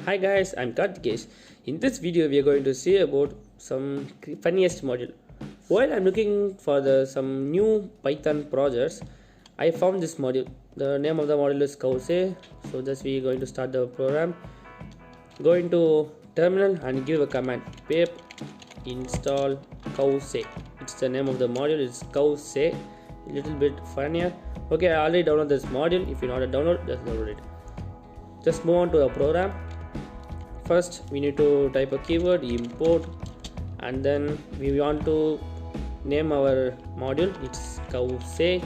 Hi guys, I'm Karthikesh. In this video, we are going to see about some funniest module. While I'm looking for some new Python projects, I found this module. The name of the module is Kause. So just we are going to start the program. Go into terminal and give a command pip install Kause. It's the name of the module. It's Kause. A little bit funnier. Okay, I already downloaded this module. If you not download, just download it. Just move on to the program. First we need to type a keyword import, and then we want to name our module. It's Kause,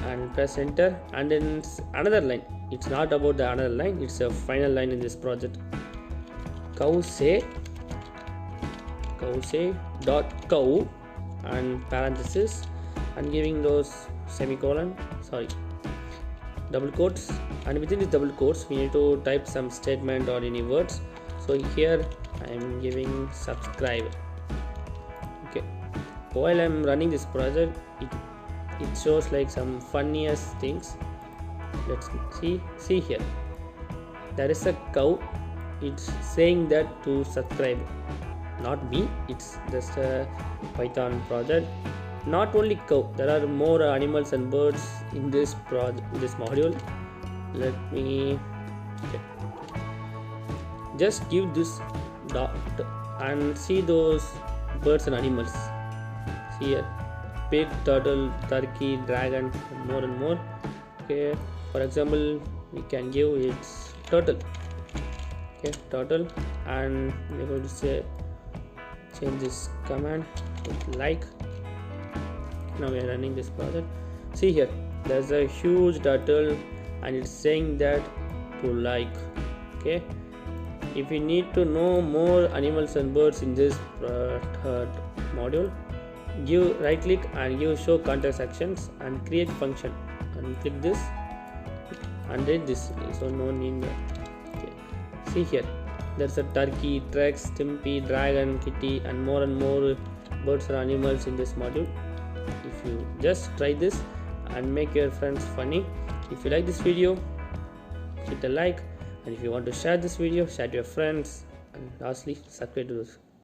and press enter, and then another line. It's not about the another line, it's a final line in this project. Kause dot cow and parenthesis and giving those semicolon, double quotes, and within these double quotes we need to type some statement or any words. So here I am giving subscribe. Okay, while I'm running this project, it shows like some funniest things. Let's see here. There is a cow. It's saying that to subscribe. Not me, it's just a Python project. Not only cow, there are more animals and birds in this module. Let me just give this dot and see those birds and animals. See here, pig, turtle, turkey, dragon, and more. Okay, for example, we can give its turtle. Okay, turtle, and we're going to say change this command with like. Now we are running this project. See here, there's a huge turtle and it's saying that to like. Okay, if you need to know more animals and birds in this module, give right click and give show context actions and create function and click this and read this. So no need that. Okay, see here, there's a turkey, Trex, Stimpy, dragon, kitty, and more birds and animals in this module. If you just try this and make your friends funny. If you like this video, hit a like, and if you want to share this video, share to your friends, and lastly, subscribe to this